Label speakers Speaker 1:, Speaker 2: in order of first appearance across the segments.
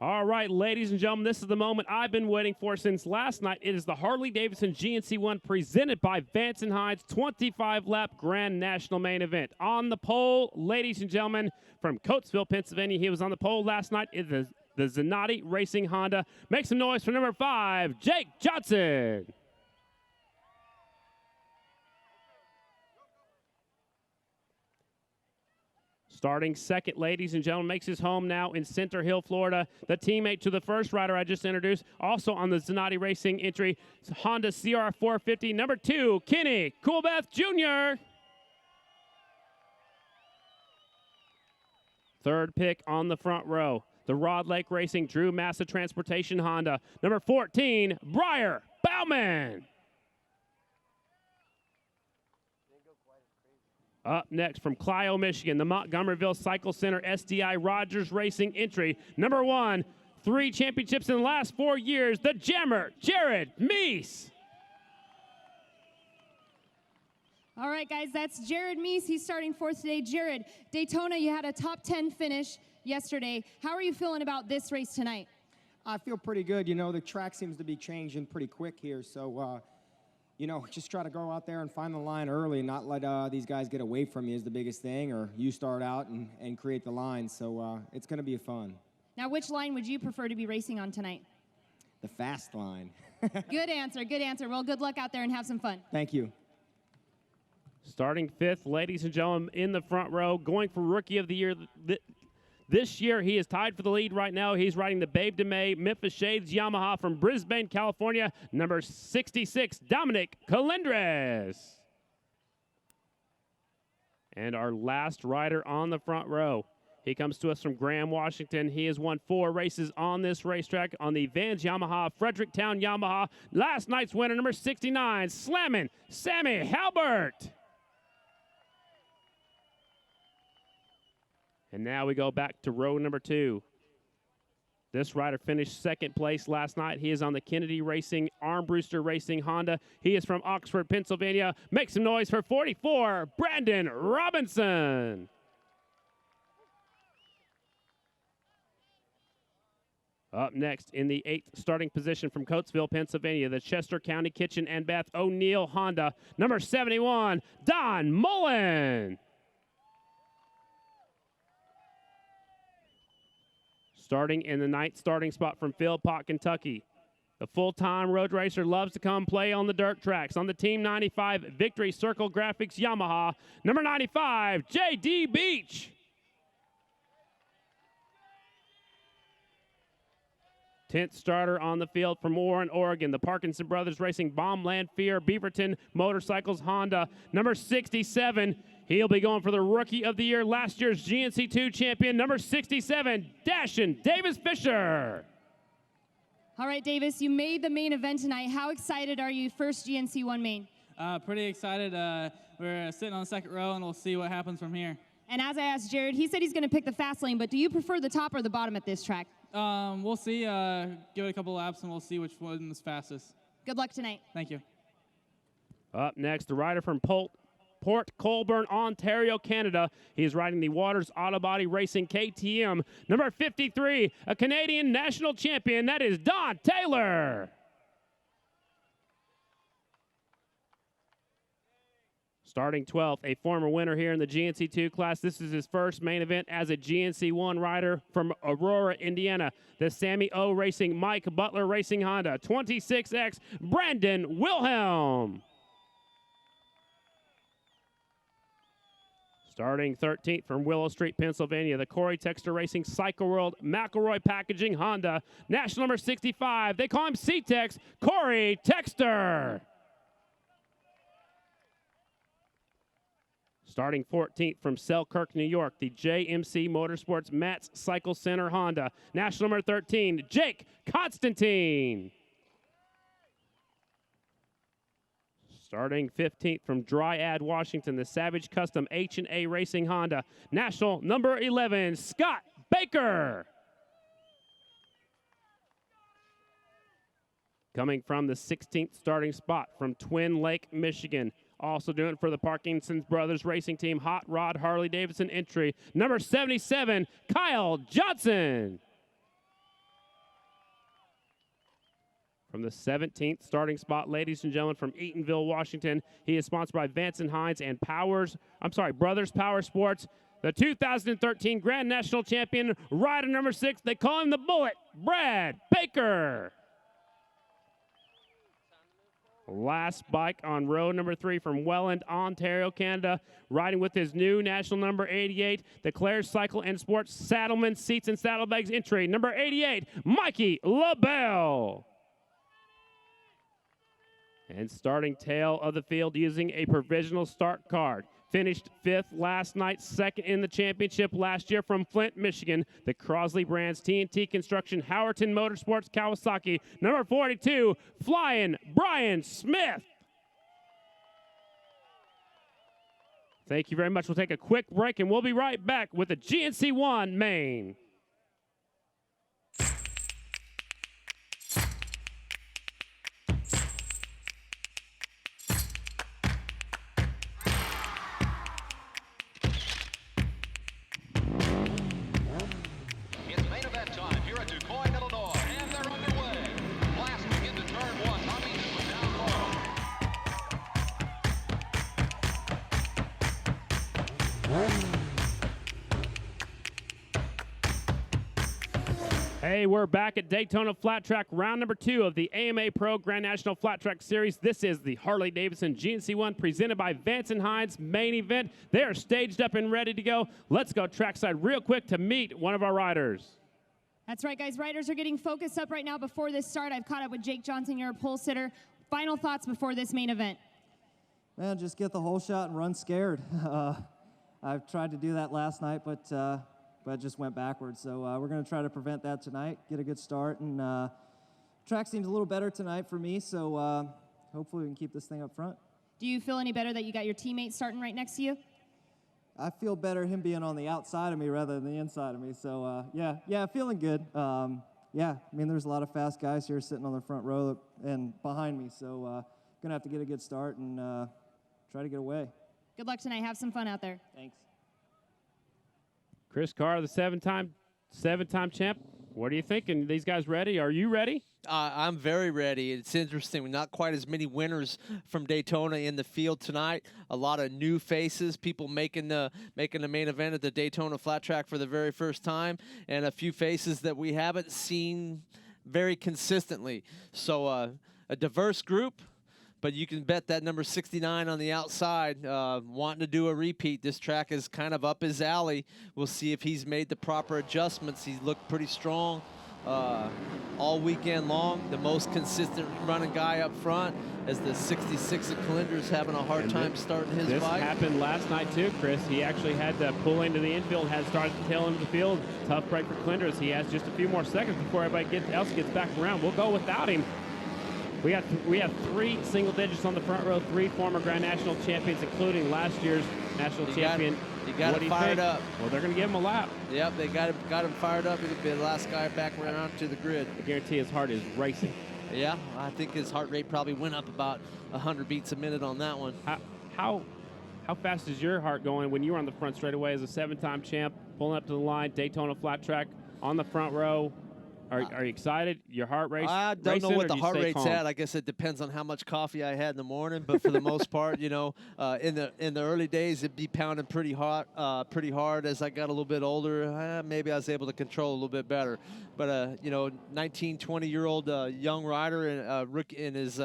Speaker 1: All right, ladies and gentlemen, this is the moment I've been waiting for since last night. It is the Harley-Davidson GNC1 presented by Vance & Hines 25-lap Grand National Main Event. On the pole, ladies and gentlemen, from Coatesville, Pennsylvania. He was on the pole last night. It is the Zanatti Racing Honda. Make some noise for number 5, Jake Johnson. Starting second, ladies and gentlemen, makes his home now in Center Hill, Florida. The teammate to the first rider I just introduced, also on the Zanatti Racing entry, Honda CR450, number 2, Kenny Coolbeth Jr. Third pick on the front row, the Rod Lake Racing Drew Massa Transportation Honda, number 14, Briar Bauman. Up next from Clio, Michigan, the Montgomeryville Cycle Center SDI Rogers Racing entry. Number 1, 3 championships in the last 4 years, the Jammer, Jared Meese.
Speaker 2: All right, guys, that's Jared Meese. He's starting fourth today. Jared, Daytona, you had a top 10 finish yesterday. How are you feeling about this race tonight?
Speaker 3: I feel pretty good. You know, the track seems to be changing pretty quick here, so you know, just try to go out there and find the line early and not let these guys get away from you is the biggest thing, or you start out and create the line. So it's going to be fun.
Speaker 2: Now, which line would you prefer to be racing on tonight?
Speaker 3: The fast line.
Speaker 2: Good answer, good answer. Well, good luck out there and have some fun.
Speaker 3: Thank you.
Speaker 1: Starting 5th, ladies and gentlemen, in the front row, going for Rookie of the Year. This year, he is tied for the lead right now. He's riding the Babe DeMay Memphis Shades Yamaha from Brisbane, California, number 66, Dominic Colindres. And our last rider on the front row, he comes to us from Graham, Washington. He has won 4 races on this racetrack on the Vans Yamaha, Fredericktown Yamaha. Last night's winner, number 69, Slammin' Sammy Halbert. And now we go back to row number 2. This rider finished second place last night. He is on the Kennedy Racing, Armbruster Racing Honda. He is from Oxford, Pennsylvania. Make some noise for 44, Brandon Robinson. Up next in the 8th starting position from Coatesville, Pennsylvania, the Chester County Kitchen and Bath O'Neill Honda, number 71, Don Mullen. Starting in the 9th starting spot from Philpott, Kentucky. The full-time road racer loves to come play on the dirt tracks on the Team 95 Victory Circle Graphics Yamaha, number 95, J.D. Beach. 10th starter on the field from Warren, Oregon, the Parkinson Brothers Racing Baumland Fear Beaverton Motorcycles Honda, number 67. He'll be going for the Rookie of the Year, last year's GNC2 champion, number 67, Dashin Davis Fisher.
Speaker 2: All right, Davis, you made the main event tonight. How excited are you, first GNC1 main?
Speaker 4: Pretty excited. We're sitting on the second row, and we'll see what happens from here.
Speaker 2: And as I asked Jared, he said he's going to pick the fast lane, but do you prefer the top or the bottom at this track?
Speaker 4: We'll see. Give it a couple laps, and we'll see which one is fastest.
Speaker 2: Good luck tonight.
Speaker 4: Thank you.
Speaker 1: Up next, the rider from Port Colborne, Ontario, Canada. He's riding the Waters Auto Body Racing KTM. Number 53, a Canadian national champion. That is Don Taylor. Starting 12th, a former winner here in the GNC2 class. This is his first main event as a GNC1 rider from Aurora, Indiana. The Sammy O Racing Mike Butler Racing Honda, 26X, Brandon Wilhelm. Starting 13th from Willow Street, Pennsylvania, the Corey Texter Racing Cycle World McElroy Packaging Honda, national number 65. They call him C-Tex, Corey Texter. Starting 14th from Selkirk, New York, the JMC Motorsports Matt's Cycle Center Honda, national number 13, Jake Constantine. Starting 15th from Dryad, Washington, the Savage Custom H&A Racing Honda, national number 11, Scott Baker. Coming from the 16th starting spot from Twin Lake, Michigan, also doing it for the Parkinson's Brothers Racing Team, Hot Rod Harley-Davidson entry, number 77, Kyle Johnson. From the 17th starting spot, ladies and gentlemen, from Eatonville, Washington. He is sponsored by Vance & Hines and Brothers Power Sports. The 2013 Grand National Champion, rider number 6, they call him the Bullet, Brad Baker. Last bike on row number 3 from Welland, Ontario, Canada, riding with his new national number 88, the Claire's Cycle and Sports Saddlemen Seats and Saddlebags entry, number 88, Mikey LaBelle. And starting tail of the field using a provisional start card. Finished 5th last night, 2nd in the championship last year from Flint, Michigan. The Crosley Brands TNT Construction Howerton Motorsports Kawasaki. Number 42, Flying Brian Smith. Thank you very much. We'll take a quick break, and we'll be right back with the GNC1 main. Hey, we're back at Daytona Flat Track, round number 2 of the AMA Pro Grand National Flat Track Series. This is the Harley-Davidson GNC1 presented by Vance & Hines main event. They are staged up and ready to go. Let's go trackside real quick to meet one of our riders.
Speaker 2: That's right, guys. Riders are getting focused up right now before this start. I've caught up with Jake Johnson, your pole sitter. Final thoughts before this main event?
Speaker 5: Man, just get the whole shot and run scared. I've tried to do that last night, but it just went backwards. So we're going to try to prevent that tonight, get a good start. And track seems a little better tonight for me, so hopefully we can keep this thing up front.
Speaker 2: Do you feel any better that you got your teammate starting right next to you?
Speaker 5: I feel better him being on the outside of me rather than the inside of me. So, yeah, feeling good. Yeah, I mean, there's a lot of fast guys here sitting on the front row and behind me. So going to have to get a good start and try to get away.
Speaker 2: Good luck tonight. Have some fun out there.
Speaker 5: Thanks.
Speaker 1: Chris Carr, the seven-time champ. What are you thinking? These guys ready? Are you ready?
Speaker 6: I'm very ready. It's interesting. Not quite as many winners from Daytona in the field tonight. A lot of new faces, people making the main event at the Daytona Flat Track for the very first time, and a few faces that we haven't seen very consistently. So a diverse group. But you can bet that number 69 on the outside, wanting to do a repeat. This track is kind of up his alley. We'll see if he's made the proper adjustments. He's looked pretty strong all weekend long. The most consistent running guy up front, as the 66 of Calendar's having a hard time starting his bike.
Speaker 1: This happened last night too, Chris. He actually had to pull into the infield, had started to tail into the field. Tough break for Calendar's. He has just a few more seconds before everybody else gets back around. We'll go without him. We have 3 single digits on the front row, 3 former Grand National champions, including last year's national champion.
Speaker 6: You got him fired up.
Speaker 1: Well, they're going to give him a lap.
Speaker 6: Yep, they got him fired up. He'll be the last guy back around to the grid.
Speaker 1: I guarantee his heart is racing.
Speaker 6: Yeah, I think his heart rate probably went up about 100 beats a minute on that one.
Speaker 1: How fast is your heart going when you were on the front straightaway as a 7-time champ, pulling up to the line, Daytona Flat Track, on the front row? Are you excited? Your heart rate?
Speaker 6: I don't know what the heart rate's at. I guess it depends on how much coffee I had in the morning. But for the most part, you know, in the early days, it'd be pounding pretty hard. As I got a little bit older, maybe I was able to control a little bit better. But you know, 19, 20-year-old young rider and rookie in his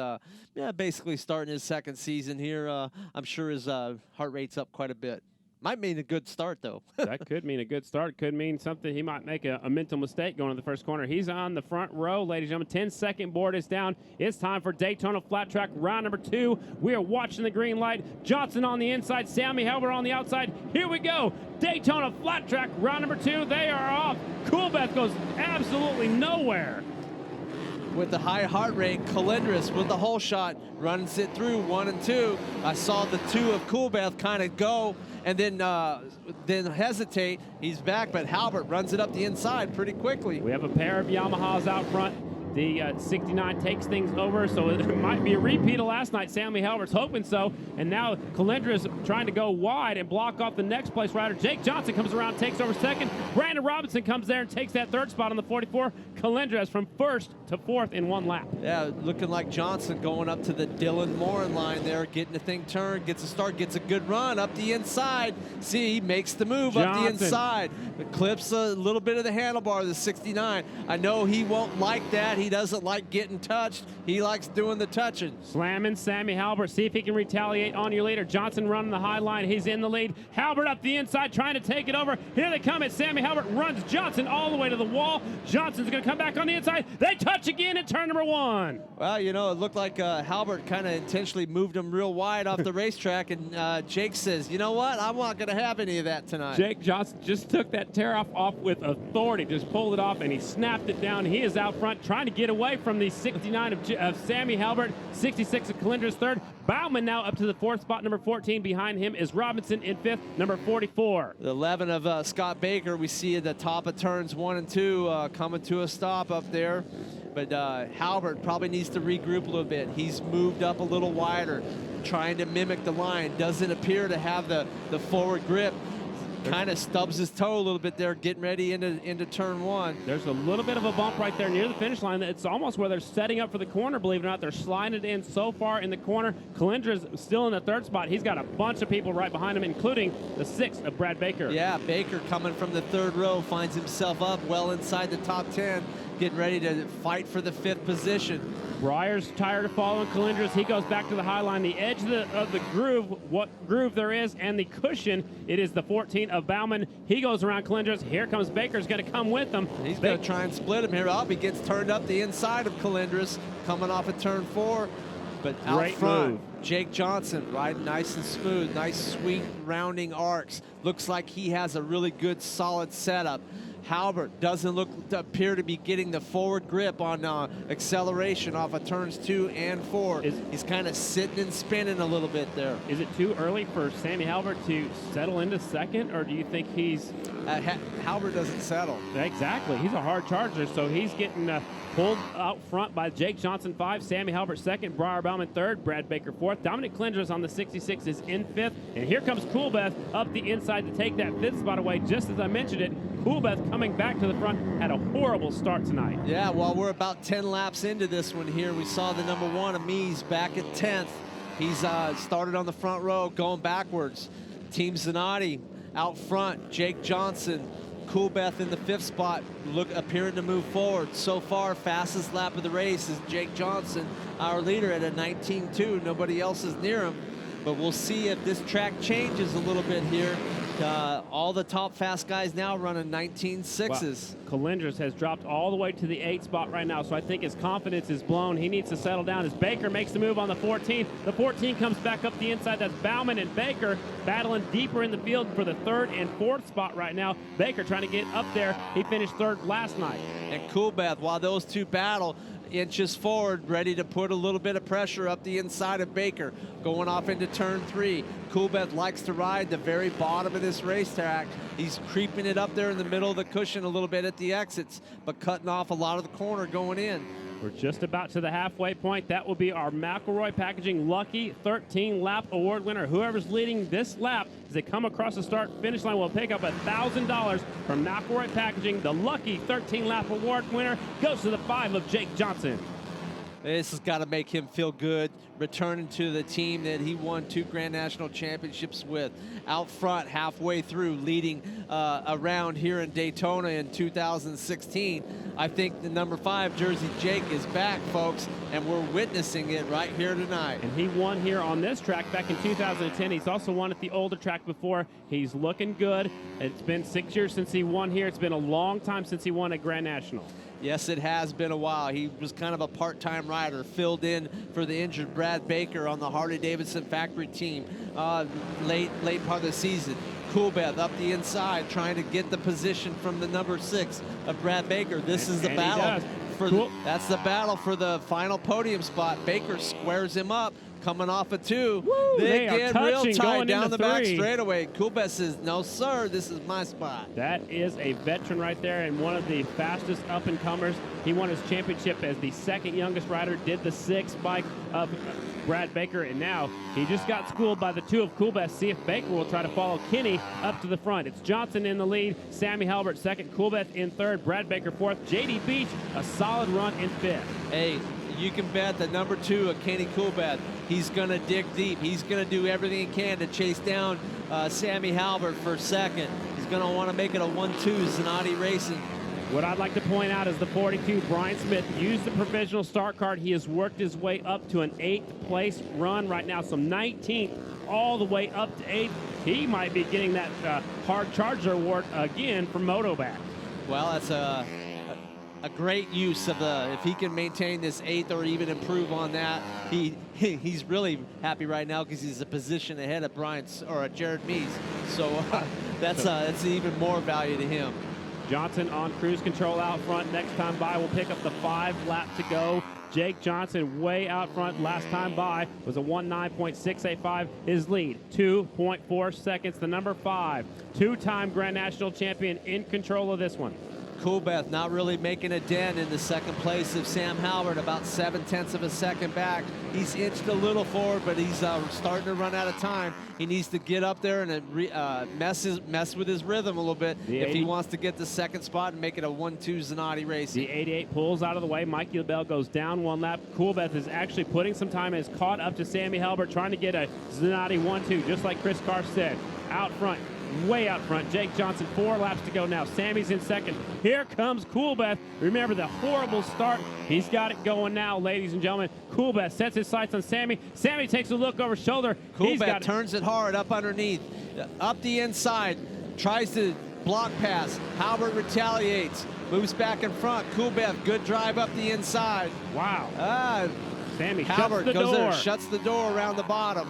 Speaker 6: basically starting his 2nd season here. I'm sure his heart rate's up quite a bit. Might mean a good start, though.
Speaker 1: That could mean a good start. Could mean something. He might make a mental mistake going to the first corner. He's on the front row, ladies and gentlemen. 10-second board is down. It's time for Daytona Flat Track, round number 2. We are watching the green light. Johnson on the inside, Sammy Helber on the outside. Here we go. Daytona Flat Track, round number 2. They are off. Coolbeth goes absolutely nowhere.
Speaker 6: With the high heart rate, Calendris with the whole shot runs it through 1 and 2. I saw the 2 of Coolbeth kind of go and then hesitate. He's back, but Halbert runs it up the inside pretty quickly.
Speaker 1: We have a pair of Yamahas out front. The 69 takes things over, so it might be a repeat of last night. Sammy Halbert's hoping so. And now Calendra's trying to go wide and block off the next place rider. Jake Johnson comes around, takes over second. Brandon Robinson comes there and takes that third spot on the 44. Calendra's from first to fourth in one lap.
Speaker 6: Yeah, looking like Johnson going up to the Dylan Morin line there, getting the thing turned, gets a start, gets a good run up the inside. See, he makes the move up the inside. It clips a little bit of the handlebar of the 69. I know he won't like that. He doesn't like getting touched. He likes doing the touching.
Speaker 1: Slamming Sammy Halbert. See if he can retaliate on your leader. Johnson running the high line. He's in the lead. Halbert up the inside trying to take it over. Here they come. Sammy Halbert runs Johnson all the way to the wall. Johnson's going to come back on the inside. They touch again at turn number 1.
Speaker 6: Well, you know, it looked like Halbert kind of intentionally moved him real wide off the racetrack, and Jake says, you know what? I'm not going to have any of that tonight.
Speaker 1: Jake Johnson just took that tear off with authority. Just pulled it off, and he snapped it down. He is out front trying to get away from the 69 of Sammy Halbert. 66 of Calendra's third. Bauman now up to the fourth spot, number 14. Behind him is Robinson in fifth, number 44.
Speaker 6: The 11 of Scott Baker, we see at the top of turns 1 and 2 coming to a stop up there. But Halbert probably needs to regroup a little bit. He's moved up a little wider, trying to mimic the line. Doesn't appear to have the forward grip. Kind of stubs his toe a little bit there, getting ready into turn 1.
Speaker 1: There's a little bit of a bump right there near the finish line. It's almost where they're setting up for the corner, believe it or not. They're sliding it in so far in the corner. Calendra's still in the third spot. He's got a bunch of people right behind him, including the 6th of Brad Baker.
Speaker 6: Yeah, Baker coming from the third row finds himself up well inside the top 10, getting ready to fight for the 5th position.
Speaker 1: Breyer's tired of following Calendra's. He goes back to the high line, the edge of the groove, what groove there is, and the cushion. It is the 14 of Bauman. He goes around Calendra's. Here comes Baker's going to come with him.
Speaker 6: He's going to try and split him here up. He gets turned up the inside of Calendra's, coming off of turn 4. But out
Speaker 1: Great
Speaker 6: front,
Speaker 1: move.
Speaker 6: Jake Johnson riding nice and smooth, nice sweet rounding arcs. Looks like he has a really good solid setup. Halbert doesn't appear to be getting the forward grip on acceleration off of turns 2 and 4. He's kind of sitting and spinning a little bit there.
Speaker 1: Is it too early for Sammy Halbert to settle into second, or do you think he's...
Speaker 6: Halbert doesn't settle.
Speaker 1: Exactly. He's a hard charger, so he's getting pulled out front by Jake Johnson 5, Sammy Halbert 2nd, Breyer Bauman 3rd, Brad Baker 4th. Dominic Calendra's on the 66 is in 5th. And here comes Coolbeth up the inside to take that 5th spot away. Just as I mentioned it, Coolbeth coming back to the front had a horrible start tonight.
Speaker 6: Yeah, well, we're about 10 laps into this one here. We saw the number 1, Amiz, back at 10th. He's started on the front row, going backwards. Team Zanotti out front, Jake Johnson. Coolbeth in the 5th spot, appearing to move forward. So far, fastest lap of the race is Jake Johnson, our leader, at a 19.2. Nobody else is near him. But we'll see if this track changes a little bit here. All the top fast guys now running 19.6s.
Speaker 1: Well, Calendra's has dropped all the way to the 8th spot right now, so I think his confidence is blown. He needs to settle down as Baker makes the move on the 14. The 14 comes back up the inside. That's Bauman and Baker battling deeper in the field for the 3rd and 4th spot right now. Baker trying to get up there. He finished 3rd last night.
Speaker 6: And Coolbeth, while those two battle, inches forward, ready to put a little bit of pressure up the inside of Baker. Going off into turn 3. Coolbeth likes to ride the very bottom of this racetrack. He's creeping it up there in the middle of the cushion a little bit at the exits, but cutting off a lot of the corner going in.
Speaker 1: We're just about to the halfway point. That will be our McElroy Packaging Lucky 13-lap award winner. Whoever's leading this lap, as they come across the start-finish line, will pick up $1,000 from McElroy Packaging. The Lucky 13-lap award winner goes to the 5 of Jake Johnson.
Speaker 6: This has got to make him feel good, returning to the team that he won 2 Grand National Championships with. Out front, halfway through, leading around here in Daytona in 2016. I think the number 5 jersey Jake is back, folks, and we're witnessing it right here tonight.
Speaker 1: And he won here on this track back in 2010. He's also won at the older track before. He's looking good. It's been 6 years since he won here. It's been a long time since he won a Grand National.
Speaker 6: Yes, it has been a while. He was kind of a part-time rider, filled in for the injured Brad Baker on the Harley-Davidson factory team late part of the season. Coolbeth up the inside, trying to get the position from the number 6 of Brad Baker. This is the battle. That's the battle for the final podium spot. Baker squares him up, coming off a 2.
Speaker 1: Woo, they are
Speaker 6: get real
Speaker 1: touching,
Speaker 6: tight
Speaker 1: going
Speaker 6: down
Speaker 1: into
Speaker 6: the back
Speaker 1: 3.
Speaker 6: straightaway. Coolbeth says, no, sir, this is my spot.
Speaker 1: That is a veteran right there and one of the fastest up-and-comers. He won his championship as the second youngest rider, did the 6 bike of Brad Baker, and now he just got schooled by the 2 of Coolbeth. See if Baker will try to follow Kinney up to the front. It's Johnson in the lead, Sammy Halbert second, Coolbeth in third, Brad Baker fourth, JD Beach a solid run in fifth.
Speaker 6: Hey, you can bet that number 2 of Kenny Coolbeth, he's going to dig deep. He's going to do everything he can to chase down Sammy Halbert for second. He's going to want to make it a 1-2 Zanatti Racing.
Speaker 1: What I'd like to point out is the 42, Brian Smith, used the provisional start card. He has worked his way up to an 8th place run right now, so 19th all the way up to 8th. He might be getting that hard charger award again from Motoback.
Speaker 6: Well, that's a great use of the, if he can maintain this 8th or even improve on that, he's really happy right now because he's a position ahead of Jared Mees. So that's even more value to him.
Speaker 1: Johnson on cruise control out front. Next time by, we'll pick up the 5 lap to go. Jake Johnson way out front. Last time by was a 19.685. His lead, 2.4 seconds. The number 5, 2-time Grand National champion in control of this one.
Speaker 6: Coolbeth not really making a dent in the second place of Sam Halbert, about 0.7 of a second back. He's inched a little forward, but he's starting to run out of time. He needs to get up there and mess with his rhythm a little bit if he wants to get the second spot and make it a 1-2 Zanatti race.
Speaker 1: The 88 pulls out of the way. Mikey LaBelle goes down 1 lap. Coolbeth is actually putting some time and is caught up to Sammy Halbert, trying to get a Zanatti 1-2, just like Chris Carr said. Out front. Way out front, Jake Johnson, 4 laps to go now. Sammy's in second. Here comes Coolbeth. Remember the horrible start. He's got it going now, ladies and gentlemen. Coolbeth sets his sights on Sammy. Sammy takes a look over his shoulder.
Speaker 6: Coolbeth turns it hard up underneath, up the inside, tries to block pass. Halbert retaliates, moves back in front. Coolbeth, good drive up the inside.
Speaker 1: Wow. Sammy
Speaker 6: Halbert
Speaker 1: shuts the
Speaker 6: goes
Speaker 1: door.
Speaker 6: there, shuts the door around the bottom.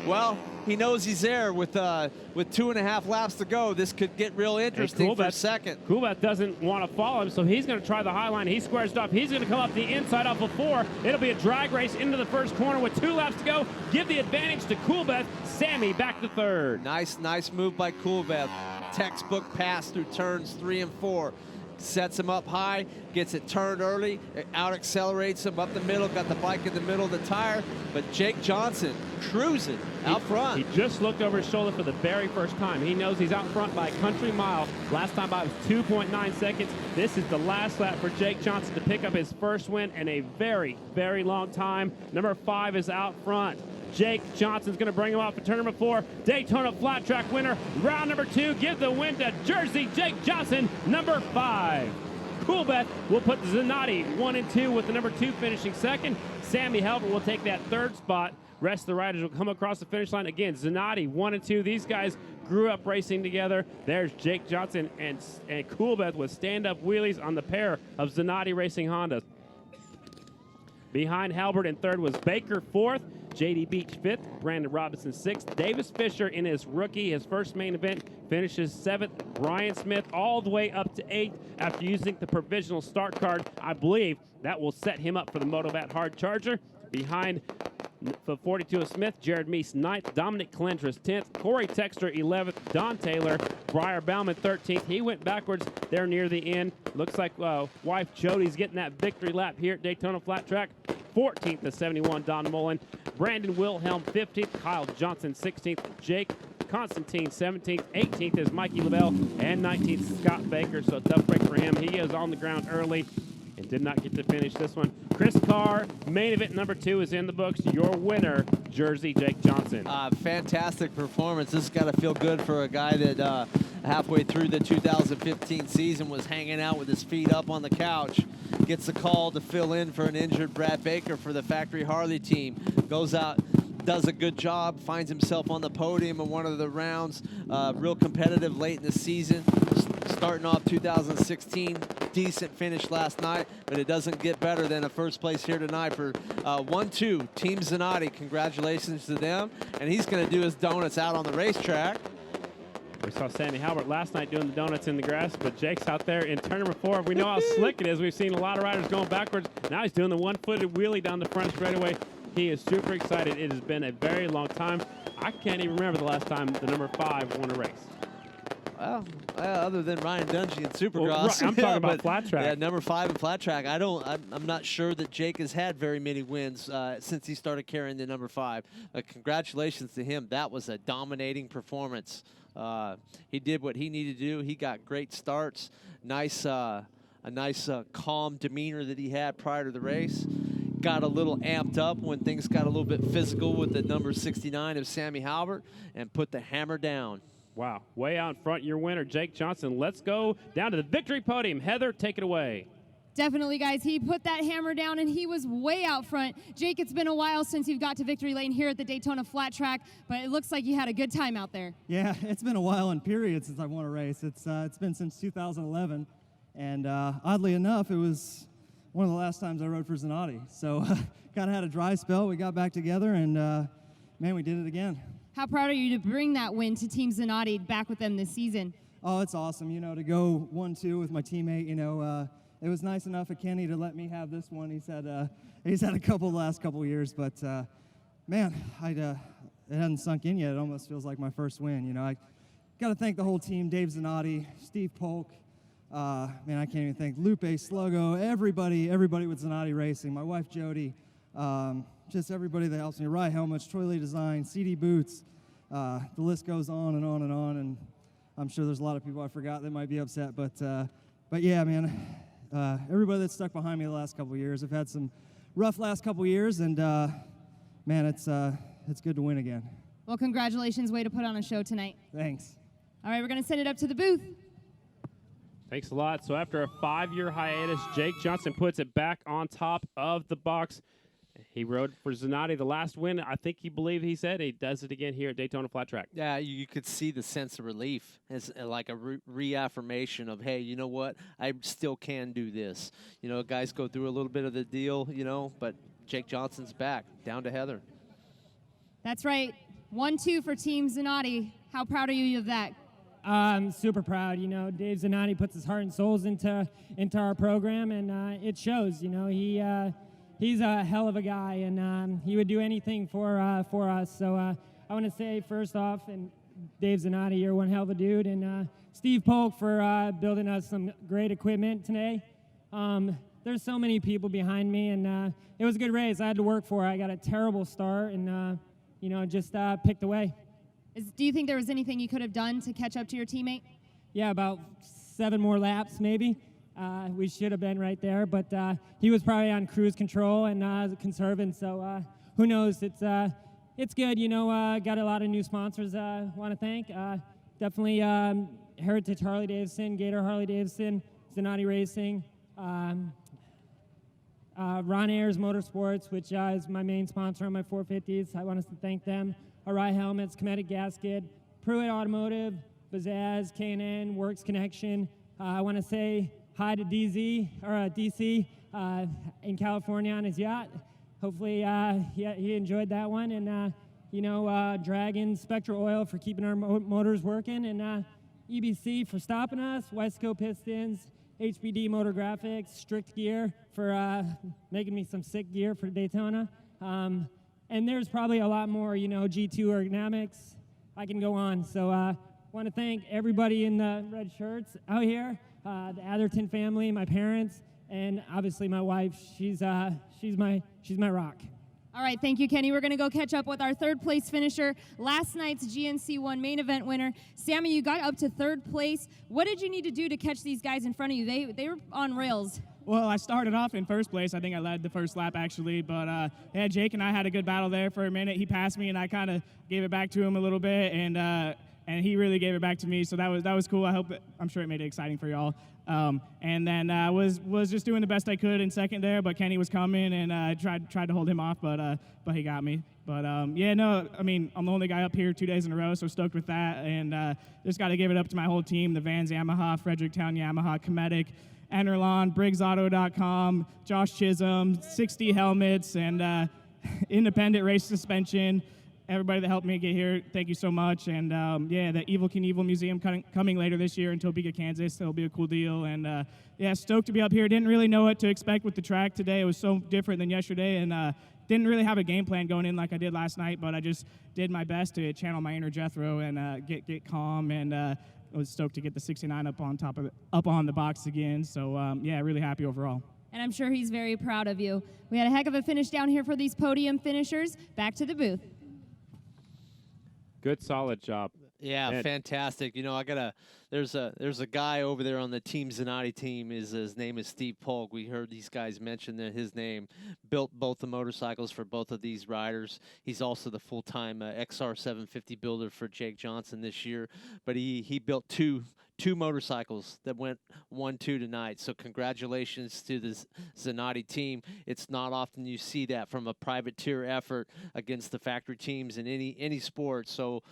Speaker 6: Well, he knows he's there with 2.5 laps to go. This could get real interesting for a second.
Speaker 1: Coolbeth doesn't want to follow him, so he's going to try the high line. He squares it up. He's going to come up the inside off of 4. It'll be a drag race into the first corner with 2 laps to go. Give the advantage to Coolbeth. Sammy back to third.
Speaker 6: Nice move by Coolbeth. Textbook pass through turns 3 and 4. Sets him up high, gets it turned early, out accelerates him up the middle, got the bike in the middle of the tire, but Jake Johnson cruising out front.
Speaker 1: He just looked over his shoulder for the very first time. He knows he's out front by a country mile. Last time by was 2.9 seconds. This is the last lap for Jake Johnson to pick up his first win in a very, very long time. Number 5 is out front. Jake Johnson's going to bring him off for turn number 4. Daytona flat track winner, round number 2. Give the win to Jersey Jake Johnson, number 5. Coolbeth will put Zanatti 1 and 2 with the number 2 finishing second. Sammy Halbert will take that 3rd spot. Rest of the riders will come across the finish line. Again, Zanatti 1 and 2. These guys grew up racing together. There's Jake Johnson and Coolbeth with stand-up wheelies on the pair of Zanatti Racing Hondas. Behind Halbert in 3rd was Baker 4th. JD Beach 5th, Brandon Robinson 6th. Davis Fisher in his first main event, finishes 7th. Brian Smith all the way up to 8th after using the provisional start card. I believe that will set him up for the Motobat Hard Charger. Behind the 42 of Smith, Jared Meese 9th, Dominic Calendris 10th, Corey Texter 11th, Don Taylor, Briar Bauman 13th. He went backwards there near the end. Looks like wife Jody's getting that victory lap here at Daytona Flat Track. 14th to 71, Don Mullen. Brandon Wilhelm 15th, Kyle Johnson 16th, Jake Constantine 17th, 18th is Mikey LaBelle, and 19th Scott Baker. So a tough break for him. He is on the ground early and did not get to finish this one. Chris Carr, main event number 2 is in the books. Your winner, Jersey Jake Johnson.
Speaker 6: Fantastic performance. This has got to feel good for a guy that halfway through the 2015 season was hanging out with his feet up on the couch. Gets a call to fill in for an injured Brad Baker for the Factory Harley team. Goes out, does a good job, finds himself on the podium in one of the rounds. Real competitive late in the season. Starting off 2016, decent finish last night, but it doesn't get better than a first place here tonight for 1-2 Team Zanatti. Congratulations to them, and he's going to do his donuts out on the racetrack.
Speaker 1: We saw Sammy Halbert last night doing the donuts in the grass, but Jake's out there in turn number 4. We know how slick it is. We've seen a lot of riders going backwards. Now he's doing the one-footed wheelie down the front straightaway. He is super excited. It has been a very long time. I can't even remember the last time the number 5 won a race.
Speaker 6: Well, other than Ryan Dungey in Supercross.
Speaker 1: Well, right, I'm talking about flat track.
Speaker 6: Yeah, number 5 in flat track. I'm not sure that Jake has had very many wins since he started carrying the number 5. Congratulations to him. That was a dominating performance. He did what he needed to do. He got great starts. A nice calm demeanor that he had prior to the race. Got a little amped up when things got a little bit physical with the number 69 of Sammy Halbert and put the hammer down.
Speaker 1: Wow, way out in front, your winner, Jake Johnson. Let's go down to the victory podium. Heather, take it away.
Speaker 2: Definitely, guys. He put that hammer down, and he was way out front. Jake, it's been a while since you've got to victory lane here at the Daytona Flat Track, but it looks like you had a good time out there.
Speaker 5: Yeah, it's been a while in period since I've won a race. It's been since 2011, and oddly enough, it was one of the last times I rode for Zanatti. So kind of had a dry spell. We got back together, and man, we did it again.
Speaker 2: How proud are you to bring that win to Team Zanatti back with them this season?
Speaker 5: Oh, it's awesome, to go 1-2 with my teammate, It was nice enough of Kenny to let me have this one. He said he's had a couple the last couple years, but man, it hasn't sunk in yet. It almost feels like my first win. I got to thank the whole team: Dave Zanatti, Steve Polk. Man, I can't even thank Lupe, Sluggo, everybody with Zanatti Racing. My wife Jody, just everybody that helps me. Rye Helmets, Troy Lee Design, CD Boots. The list goes on and on and on. And I'm sure there's a lot of people I forgot that might be upset, but yeah, man. Everybody that's stuck behind me the last couple of years. I've had some rough last couple of years, and man, it's good to win again.
Speaker 2: Well, congratulations. Way to put on a show tonight.
Speaker 5: Thanks.
Speaker 2: All right, we're going to send it up to the booth.
Speaker 1: Thanks a lot. So after a 5-year hiatus, Jake Johnson puts it back on top of the box. He rode for Zanatti the last win. I think he said he does it again here at Daytona Flat Track.
Speaker 6: Yeah, you could see the sense of relief as like a reaffirmation of, hey, you know what? I still can do this. Guys go through a little bit of the deal, but Jake Johnson's back, down to Heather.
Speaker 2: That's right. 1-2 for Team Zanatti. How proud are you of that?
Speaker 7: I'm super proud. Dave Zanatti puts his heart and souls into our program, and it shows. He's a hell of a guy, and he would do anything for us. So I want to say, first off, and Dave Zanatti, you're one hell of a dude, and Steve Polk for building us some great equipment today. There's so many people behind me, and it was a good race. I had to work for it. I got a terrible start, and just picked away.
Speaker 2: Do you think there was anything you could have done to catch up to your teammate?
Speaker 7: Yeah, about 7 more laps, maybe. We should have been right there, but he was probably on cruise control and conserving, so who knows? It's good, got a lot of new sponsors I want to thank. Definitely Heritage Harley-Davidson, Gator Harley-Davidson, Zanatti Racing, Ron Ayers Motorsports, which is my main sponsor on my 450s. I want us to thank them. Rye Helmets, Kinetic Gasket, Pruitt Automotive, Bazaz, K&N, Works Connection. I want to say hi to DC in California on his yacht. Hopefully he enjoyed that one. And, Dragon, Spectral Oil for keeping our motors working. And EBC for stopping us. Wesco Pistons, HBD Motor Graphics, Strict Gear for making me some sick gear for Daytona. And there's probably a lot more, G2 Ergonomics. I can go on. So I want to thank everybody in the red shirts out here. The Atherton family, my parents, and obviously my wife. She's my rock.
Speaker 2: All right, thank you, Kenny. We're going to go catch up with our third place finisher, last night's GNC1 main event winner. Sammy, you got up to third place. What did you need to do to catch these guys in front of you? They were on rails.
Speaker 8: Well, I started off in first place. I think I led the first lap, actually. But, yeah, Jake and I had a good battle there for a minute. He passed me, and I kind of gave it back to him a little bit, and he really gave it back to me. So that was cool. I'm sure it made it exciting for y'all. And then was just doing the best I could in second there, but Kenny was coming, and I tried to hold him off, but he got me. But, yeah, no, I mean, I'm the only guy up here 2 days in a row, so stoked with that. And just got to give it up to my whole team, the Vans Yamaha, Fredericktown Yamaha, Cometic, Enerlon, BriggsAuto.com, Josh Chisholm, 60 helmets, and Independent Race Suspension. Everybody that helped me get here, thank you so much. And yeah, the Evil Knievel Museum coming later this year in Topeka, Kansas. That'll be a cool deal. And yeah, stoked to be up here. Didn't really know what to expect with the track today. It was so different than yesterday. And didn't really have a game plan going in like I did last night, but I just did my best to channel my inner Jethro and get calm, and I was stoked to get the 69 up on the box again. So yeah, really happy overall.
Speaker 2: And I'm sure he's very proud of you. We had a heck of a finish down here for these podium finishers. Back to the booth.
Speaker 1: Good, solid job.
Speaker 6: Yeah,
Speaker 1: Man.
Speaker 6: fantastic. You know, there's a guy over there on the Team Zanatti team. His name is Steve Polk. We heard these guys mention his name. Built both the motorcycles for both of these riders. He's also the full-time XR 750 builder for Jake Johnson this year. But he built two motorcycles that went 1-2 tonight. So congratulations to the Zanatti team. It's not often you see that from a privateer effort against the factory teams in any sport. So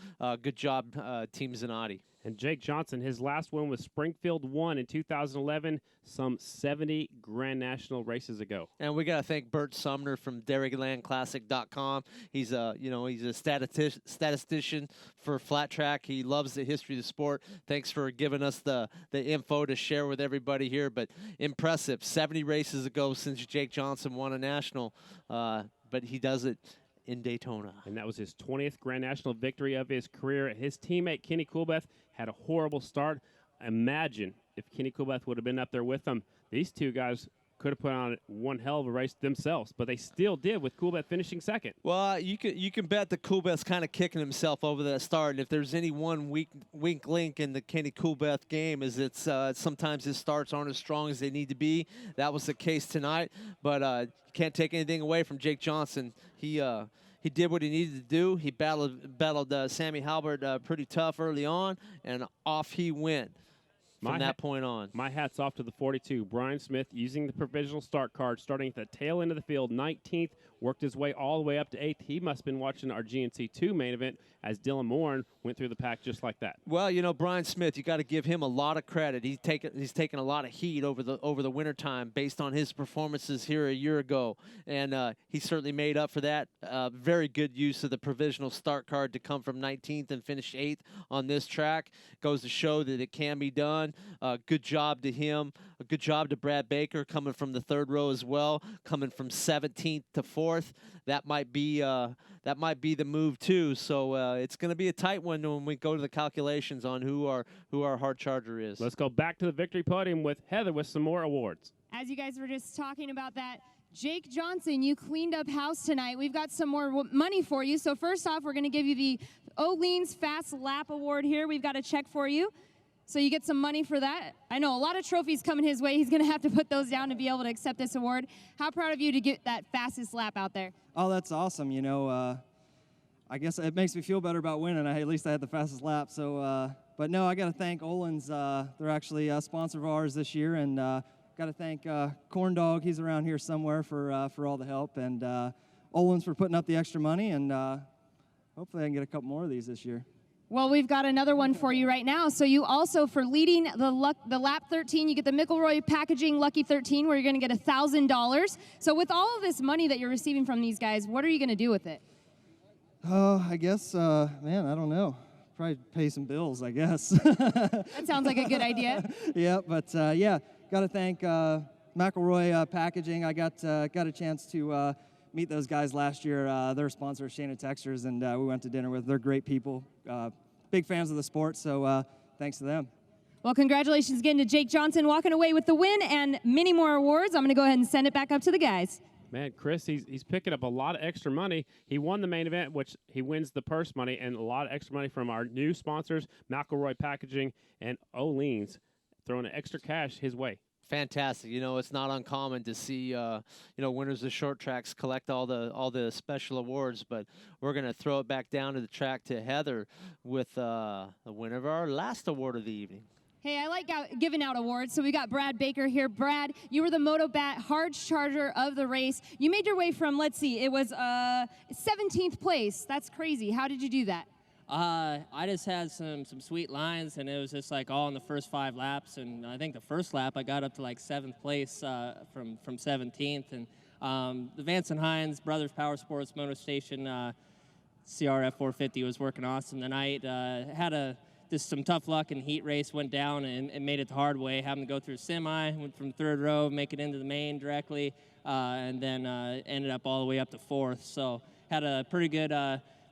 Speaker 6: good job, Team Zanatti.
Speaker 1: And Jake Johnson, his last win was Springfield 1 in 2011, some 70 Grand National races ago.
Speaker 6: And we got to thank Bert Sumner from DairylandClassic.com. He's a statistician for flat track. He loves the history of the sport. Thanks for giving us the info to share with everybody here. But impressive, 70 races ago since Jake Johnson won a national, but he does it in Daytona.
Speaker 1: And that was his 20th Grand National victory of his career. His teammate, Kenny Coolbeth, had a horrible start. Imagine if Kenny Coolbeth would have been up there with him. These two guys could have put on one hell of a race themselves, but they still did, with Coolbeth finishing second.
Speaker 6: Well, you can bet that Coolbeth's kind of kicking himself over that start. And if there's any one weak link in the Kenny Coolbeth game, is it's sometimes his starts aren't as strong as they need to be. That was the case tonight, but you can't take anything away from Jake Johnson. He did what he needed to do. He battled Sammy Halbert pretty tough early on, and off he went from that point on.
Speaker 1: My hat's off to the 42. Brian Smith, using the provisional start card, starting at the tail end of the field, 19th, worked his way all the way up to 8th. He must have been watching our GNC2 main event as Dylan Morin went through the pack just like that.
Speaker 6: Well, you know, Brian Smith, you got to give him a lot of credit. He's taken a lot of heat over the wintertime based on his performances here a year ago, and he certainly made up for that. Very good use of the provisional start card to come from 19th and finish 8th on this track. Goes to show that it can be done. Good job to him. A good job to Brad Baker coming from the third row as well, coming from 17th to 4th. That might be the move too. So it's going to be a tight one when we go to the calculations on who our hard charger is.
Speaker 1: Let's go back to the victory podium with Heather with some more awards.
Speaker 2: As you guys were just talking about that, Jake Johnson, you cleaned up house tonight. We've got some more money for you. So first off, we're going to give you the Olean's Fast Lap Award here. We've got a check for you. So you get some money for that. I know a lot of trophies coming his way. He's going to have to put those down to be able to accept this award. How proud of you to get that fastest lap out there?
Speaker 5: Oh, that's awesome. You know, I guess it makes me feel better about winning. At least I had the fastest lap. So, but no, I got to thank Olin's. They're actually a sponsor of ours this year, and got to thank Corn Dog. He's around here somewhere for all the help, and Olin's for putting up the extra money, and hopefully I can get a couple more of these this year.
Speaker 2: Well, we've got another one for you right now. So you also, for leading the lap 13, you get the McElroy Packaging Lucky 13, where you're going to get $1,000. So with all of this money that you're receiving from these guys, what are you going to do with it?
Speaker 5: I guess, man, I don't know. Probably pay some bills, I guess.
Speaker 2: That sounds like a good idea.
Speaker 5: Yeah, but yeah, got to thank McElroy Packaging. I got a chance to meet those guys last year. Their sponsor is Shana Textures, and we went to dinner with. They're great people, big fans of the sport, so thanks to them.
Speaker 2: Well, congratulations again to Jake Johnson walking away with the win and many more awards. I'm going to go ahead and send it back up to the guys.
Speaker 1: Man, Chris, he's picking up a lot of extra money. He won the main event, which he wins the purse money, and a lot of extra money from our new sponsors, McElroy Packaging and Olean's, throwing extra cash his way.
Speaker 6: Fantastic. You know, it's not uncommon to see, winners of short tracks collect all the special awards, but we're going to throw it back down to the track to Heather with the winner of our last award of the evening.
Speaker 2: Hey, I like giving out awards, so we got Brad Baker here. Brad, you were the MotoBat hard charger of the race. You made your way from, let's see, it was 17th place. That's crazy. How did you do that?
Speaker 9: I just had some sweet lines, and it was just like all in the first 5 laps. And I think the first lap I got up to like 7th place from 17th. And the Vance and Hines Brothers Power Sports Motor Station CRF 450 was working awesome tonight. Had a just some tough luck in the heat race, went down and made it the hard way, having to go through semi, went from third row, make it into the main directly, and then ended up all the way up to fourth. So had a pretty good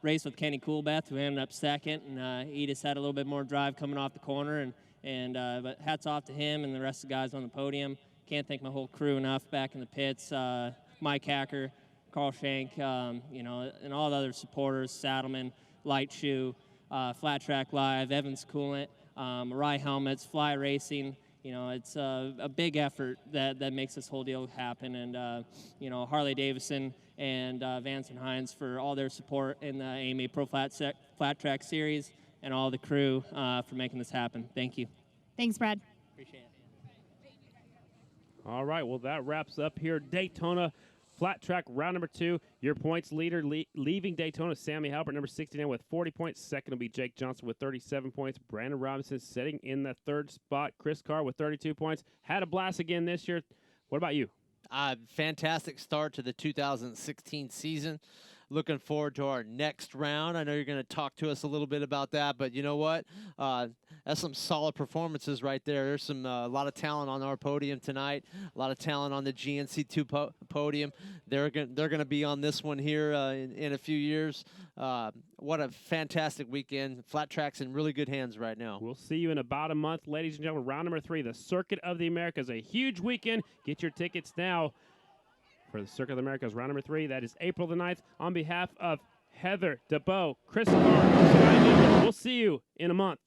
Speaker 9: race with Kenny Coolbeth, who ended up second, and he just had a little bit more drive coming off the corner, but hats off to him and the rest of the guys on the podium. Can't thank my whole crew enough back in the pits, Mike Hacker, Carl Shank, and all the other supporters, Saddleman, Light Shoe, Flat Track Live, Evans Coolant, Rye Helmets, Fly Racing. It's a big effort that makes this whole deal happen. And, Harley-Davidson and Vance and Hines for all their support in the AMA Pro Flat Track Series, and all the crew for making this happen. Thank you.
Speaker 2: Thanks, Brad.
Speaker 9: Appreciate it.
Speaker 1: All right, well, that wraps up here Daytona Flat Track round number 2. Your points leader leaving Daytona, Sammy Halbert, number 69 with 40 points. Second will be Jake Johnson with 37 points. Brandon Robinson sitting in the third spot. Chris Carr with 32 points. Had a blast again this year. What about you?
Speaker 6: Fantastic start to the 2016 season. Looking forward to our next round. I know you're going to talk to us a little bit about that, but you know what? That's some solid performances right there. There's a lot of talent on our podium tonight. A lot of talent on the GNC2 podium. They're going to be on this one here in a few years. What a fantastic weekend. Flat Track's in really good hands right now.
Speaker 1: We'll see you in about a month, ladies and gentlemen. Round number 3, the Circuit of the Americas, a huge weekend. Get your tickets now for the Circuit of the Americas, round number 3. That is April the 9th. On behalf of Heather, DeBow, Chris Carr, Sky Newman, we'll see you in a month.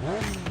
Speaker 10: One.